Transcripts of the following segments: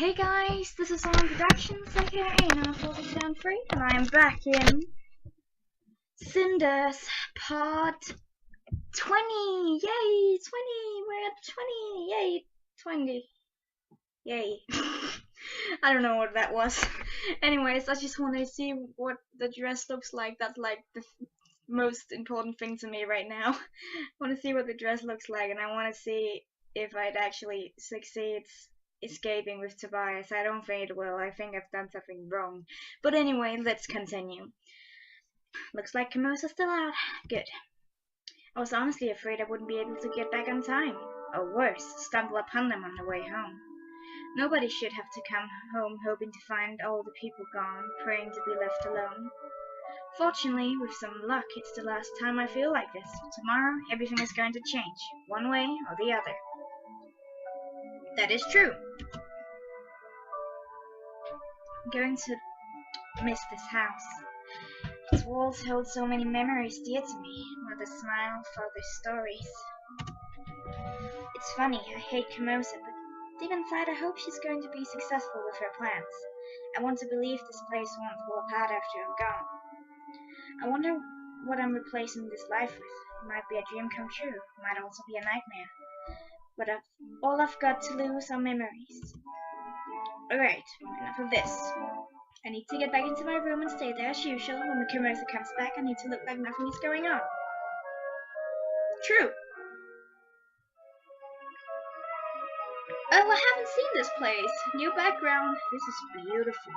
Hey guys, this is On Productions, aka Anna 43, and I am back in Cinders part 20! Yay! 20! We're at 20! Yay! 20! Yay! I don't know what that was. Anyways, I just want to see what the dress looks like. That's like the most important thing to me right now. I want to see what the dress looks like, and I want to see if it actually succeeds escaping with Tobias. I don't think it will. I think I've done something wrong. But anyway, let's continue. Looks like Camosa's still out. Good. I was honestly afraid I wouldn't be able to get back on time. Or worse, stumble upon them on the way home. Nobody should have to come home hoping to find all the people gone, praying to be left alone. Fortunately, with some luck, it's the last time I feel like this. Tomorrow, everything is going to change, one way or the other. That is true. I'm going to miss this house. Its walls hold so many memories dear to me. Mother's smile, father's stories. It's funny, I hate Camosa, but deep inside I hope she's going to be successful with her plans. I want to believe this place won't fall apart after I'm gone. I wonder what I'm replacing this life with. It might be a dream come true, it might also be a nightmare. But all I've got to lose are memories. Alright, enough of this. I need to get back into my room and stay there as usual. When Camosa comes back, I need to look like nothing is going on. True. Oh, I haven't seen this place. New background. This is beautiful.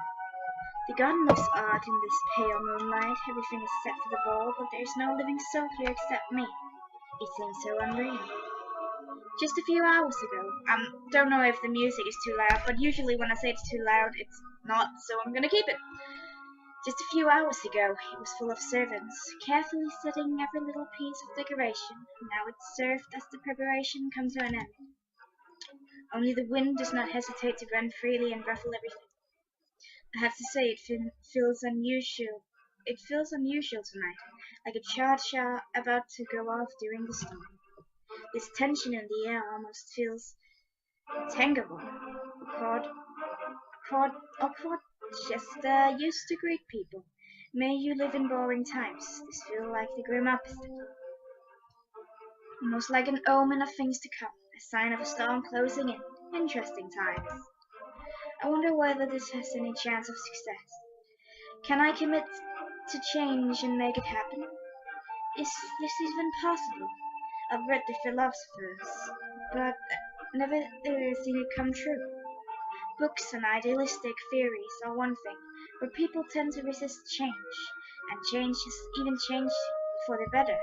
The garden looks odd in this pale moonlight. Everything is set for the ball, but there is no living soul here except me. It seems so unreal. Just a few hours ago, don't know if the music is too loud, but usually when I say it's too loud, it's not, so I'm gonna keep it. Just a few hours ago, it was full of servants, carefully setting every little piece of decoration. Now it's served as the preparation comes to an end. Only the wind does not hesitate to run freely and ruffle everything. I have to say, it feels unusual. It feels unusual tonight, like a cha-cha about to go off during the storm. This tension in the air almost feels tangible. Just used to greet people. May you live in boring times. This feels like the grim opposite. Almost like an omen of things to come, a sign of a storm closing in. Interesting times. I wonder whether this has any chance of success. Can I commit to change and make it happen? Is this even possible? I've read the philosophers, but never seen it come true. Books and idealistic theories are one thing, but people tend to resist change, and change is even change for the better.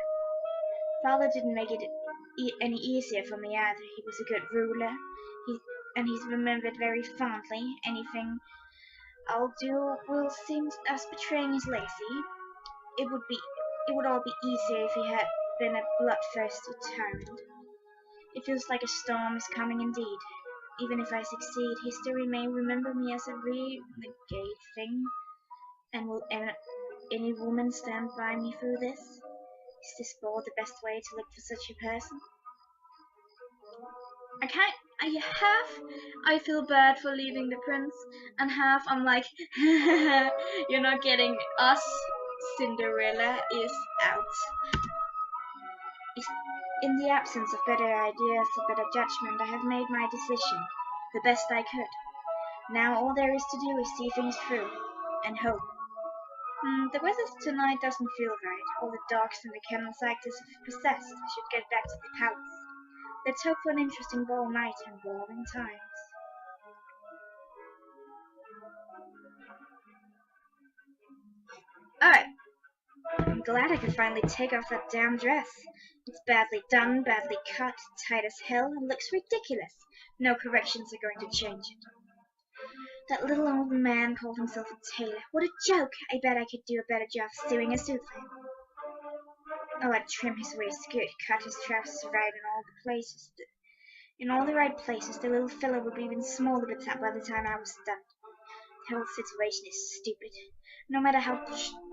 Father didn't make it any easier for me either. He was a good ruler, and he's remembered very fondly. Anything I'll do will seem as betraying his legacy. It would all be easier if he had been a bloodthirsty tyrant. It feels like a storm is coming indeed. Even if I succeed, history may remember me as a renegade thing. And will any woman stand by me through this? Is this ball the best way to look for such a person? I feel bad for leaving the prince, and half I'm like, you're not getting us. Cinderella is out. In the absence of better ideas or better judgment, I have made my decision, the best I could. Now all there is to do is see things through, and hope. The weather tonight doesn't feel right. All the dogs and the kennels act as if possessed. I should get back to the palace. Let's hope for an interesting ball night and boring times. Alright. I'm glad I could finally take off that damn dress. It's badly done, badly cut, tight as hell, and looks ridiculous. No corrections are going to change it. That little old man called himself a tailor. What a joke! I bet I could do a better job sewing a suit for him. Oh, I'd trim his waistcoat, cut his trousers right in all the right places. The little fellow would be even smaller by the time I was done. The whole situation is stupid. No matter how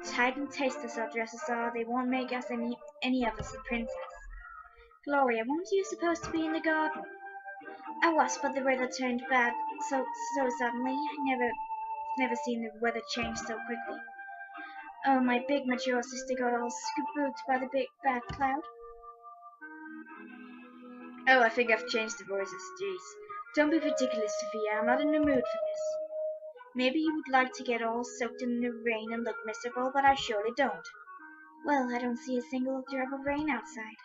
tight and tasteless our dresses are, they won't make us any of us a princess. Gloria, weren't you supposed to be in the garden? I was, but the weather turned bad so so suddenly. I never seen the weather change so quickly. Oh, my big mature sister got all spooked by the big bad cloud. Oh, I think I've changed the voices. Jeez. Don't be ridiculous, Sophia. I'm not in the mood for this. Maybe you would like to get all soaked in the rain and look miserable, but I surely don't. Well, I don't see a single drop of rain outside.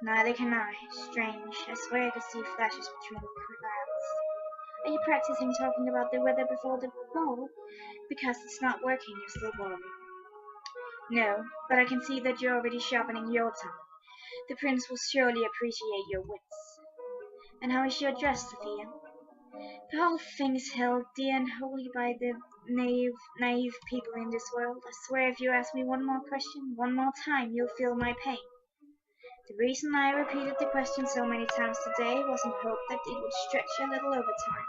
Neither can I. Strange. I swear I could see flashes between the clouds. Are you practicing talking about the weather before the ball? Because it's not working, you're still boring. No, but I can see that you're already sharpening your tongue. The prince will surely appreciate your wits. And how is your dress, Sophia? The whole thing is held dear and holy by the naive people in this world. I swear if you ask me one more question, one more time, you'll feel my pain. The reason I repeated the question so many times today was in hope that it would stretch a little over time.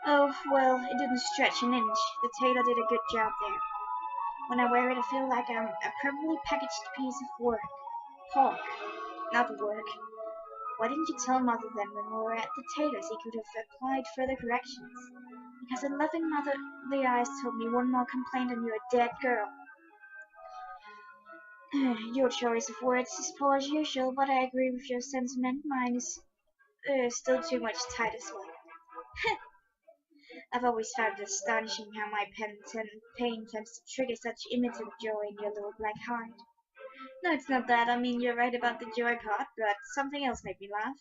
Oh, well, it didn't stretch an inch. The tailor did a good job there. When I wear it, I feel like I'm a perfectly packaged piece of work. Pork, not work. Why didn't you tell Mother then when we were at the tailor's he could have applied further corrections? Because a loving motherly eyes told me one more complaint and you're a dead girl. Your choice of words is poor as usual, but I agree with your sentiment. Mine is still too much tight as well. I've always found it astonishing how my pain tends to trigger such imminent joy in your little black heart. No, it's not that. I mean, you're right about the joy part, but something else made me laugh.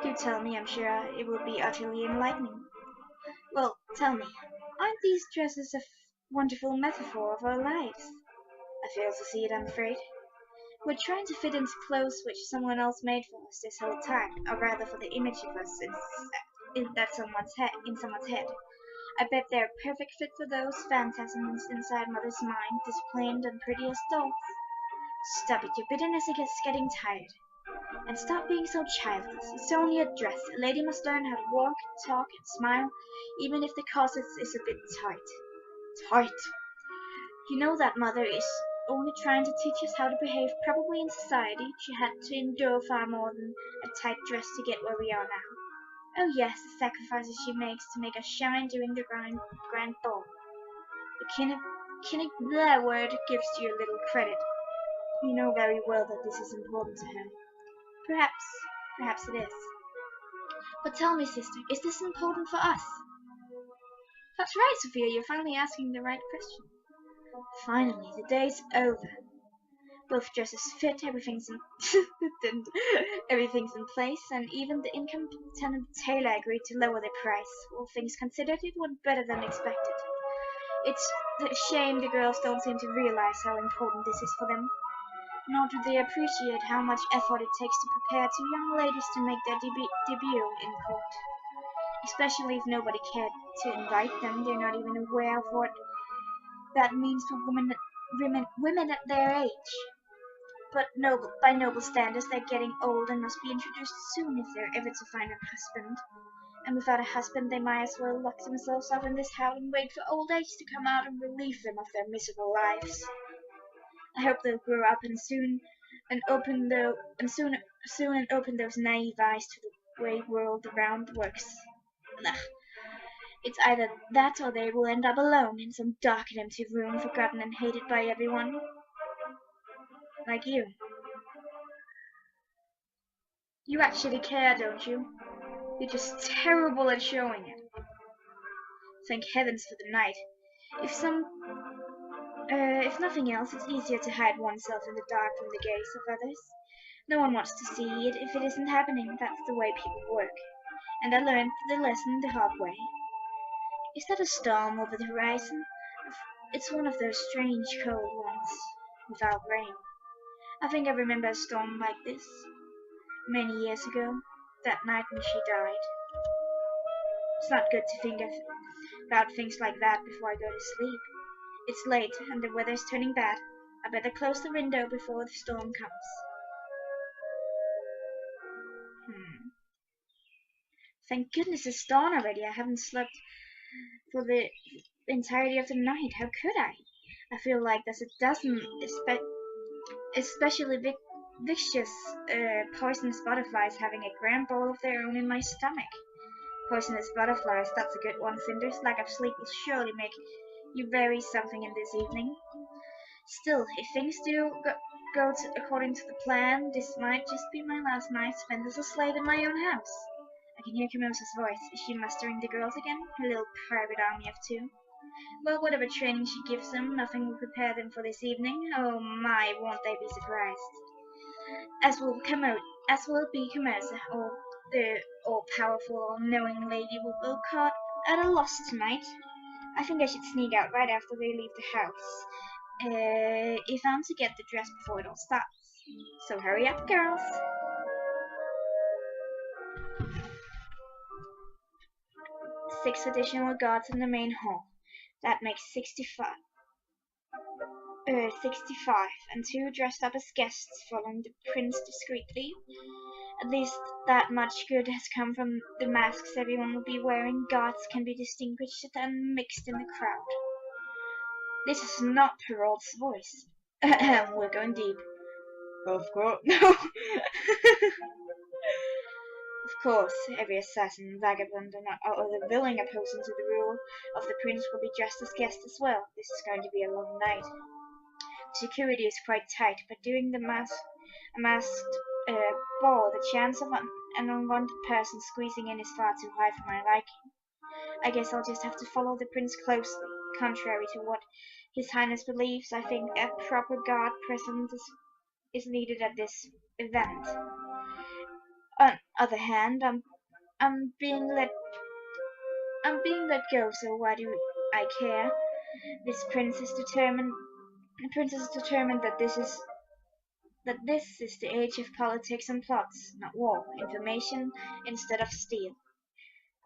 Do tell me, I'm sure it will be utterly enlightening. Well, tell me, aren't these dresses a wonderful metaphor of our lives? I fail to see it, I'm afraid. We're trying to fit into clothes which someone else made for us this whole time, or rather for the image of us in someone's head. I bet they're a perfect fit for those phantasms inside Mother's mind, displayed and pretty as dolls. Stop it, your bitterness is getting tired. And stop being so childish. It's only a dress. A lady must learn how to walk, talk, and smile, even if the corset is a bit tight. Tight? You know that Mother is only trying to teach us how to behave properly in society. She had to endure far more than a tight dress to get where we are now. Oh yes, the sacrifices she makes to make us shine during the grand ball. The that word gives you a little credit. You know very well that this is important to her. Perhaps it is. But tell me, sister, is this important for us? That's right, Sophia, you're finally asking the right question. Finally, the day's over. Both dresses fit, everything's in place, and even the incompetent tailor agreed to lower the price. All things considered, it went better than expected. It's a shame the girls don't seem to realize how important this is for them. Nor do they appreciate how much effort it takes to prepare two young ladies to make their debut in court. Especially if nobody cared to invite them, they're not even aware of what that means for women at their age. But by noble standards, they're getting old and must be introduced soon if they're ever to find a husband. And without a husband, they might as well lock themselves up in this house and wait for old age to come out and relieve them of their miserable lives. I hope they'll grow up and soon open those naive eyes to the way world around works. Ugh. It's either that or they will end up alone in some dark and empty room, forgotten and hated by everyone. Like you. You actually care, don't you? You're just terrible at showing it. Thank heavens for the night. If nothing else, it's easier to hide oneself in the dark from the gaze of others. No one wants to see it if it isn't happening. That's the way people work. And I learned the lesson the hard way. Is that a storm over the horizon? It's one of those strange cold ones, without rain. I think I remember a storm like this, many years ago, that night when she died. It's not good to think about things like that before I go to sleep. It's late, and the weather's turning bad. I better close the window before the storm comes. Thank goodness it's dawn already. I haven't slept for the entirety of the night. How could I? I feel like there's a dozen especially vicious poisonous butterflies having a grand ball of their own in my stomach. Poisonous butterflies, that's a good one, Cinders. Lack of sleep will surely make you vary something in this evening. Still, if things do go according to the plan, this might just be my last night spent as a slave in my own house. I can hear Camosa's voice. Is she mustering the girls again? Her little private army of two? Well, whatever training she gives them, nothing will prepare them for this evening. Oh my, won't they be surprised? As will be Camosa, or the all-powerful, all-knowing lady will be caught at a loss tonight. I think I should sneak out right after they leave the house, if I'm to get the dress before it all starts. So hurry up, girls! 6 additional guards in the main hall. That makes 65, and 2 dressed up as guests following the prince discreetly. At least that much good has come from the masks everyone will be wearing. Guards can be distinguished and mixed in the crowd. This is not Harold's voice. We're going deep. Of course. No. Of course, every assassin, vagabond, or the villain opposing to the rule of the prince will be dressed as guests as well. This is going to be a long night. Security is quite tight, but during the masked ball, the chance of an unwanted person squeezing in is far too high for my liking. I guess I'll just have to follow the prince closely. Contrary to what His Highness believes, I think a proper guard presence is needed at this event. On the other hand, I'm being let go, so why do I care? The prince is determined that this is the age of politics and plots, not war. Information instead of steel.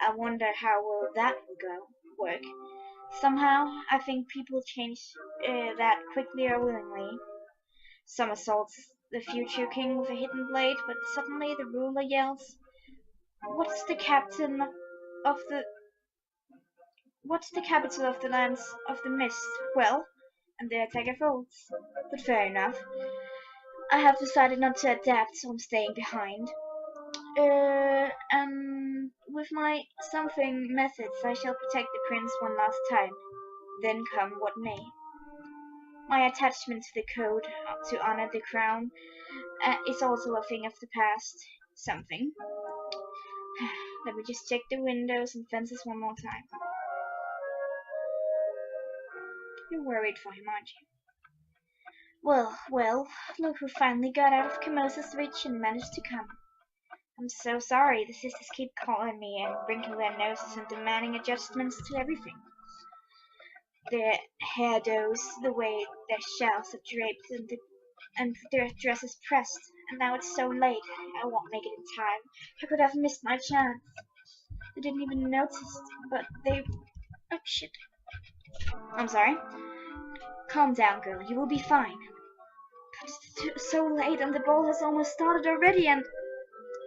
I wonder how that will work. Somehow, I think people change that quickly or willingly. Some assaults the future king with a hidden blade, but suddenly the ruler yells, What's the capital of the lands of the mist? Well, and the attacker folds. But fair enough. I have decided not to adapt, so I'm staying behind. And with my something methods, I shall protect the prince one last time, then come what may. My attachment to the code, to honor the crown, is also a thing of the past. Something. Let me just check the windows and fences one more time. You're worried for him, aren't you? Well, look who finally got out of Camosa's reach and managed to come. I'm so sorry, the sisters keep calling me and wrinkling their noses and demanding adjustments to everything. Their hair does, the way their shawls are draped, and their dresses pressed, and now it's so late, I won't make it in time. I could have missed my chance. They didn't even notice, but they... Oh, shit. I'm sorry. Calm down, girl, you will be fine. But it's so late, and the ball has almost started already, and...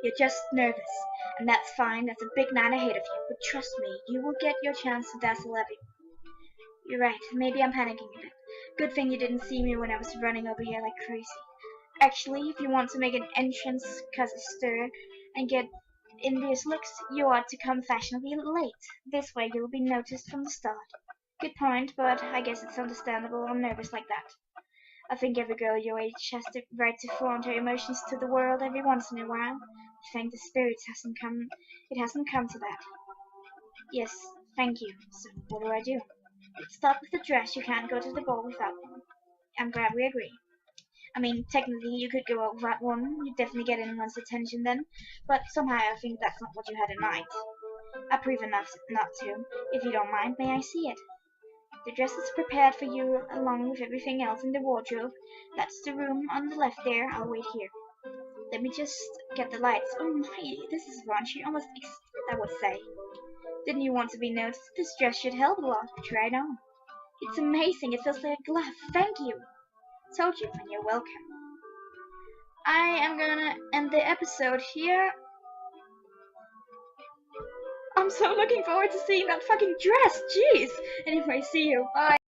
You're just nervous, and that's fine. That's a big night ahead of you. But trust me, you will get your chance to dazzle everyone. You're right, maybe I'm panicking a bit. Good thing you didn't see me when I was running over here like crazy. Actually, if you want to make an entrance, cause a stir, and get envious looks, you ought to come fashionably late. This way you'll be noticed from the start. Good point, but I guess it's understandable I'm nervous like that. I think every girl your age has the right to flaunt her emotions to the world every once in a while. Thank the spirits it hasn't come to that. Yes, thank you. So what do? Let's start with the dress. You can't go to the ball without one. I'm glad we agree. I mean, technically you could go without one. You'd definitely get anyone's attention then. But somehow I think that's not what you had in mind. I prefer not to. If you don't mind, may I see it? The dress is prepared for you along with everything else in the wardrobe. That's the room on the left there. I'll wait here. Let me just get the lights. Oh my, this is raunchy. Almost I would say. Didn't you want to be noticed? This dress should help a lot. Try it on. It's amazing. It feels like a glove. Thank you. Told you, and you're welcome. I am gonna end the episode here. I'm so looking forward to seeing that fucking dress. Jeez. Anyway, see you. Bye.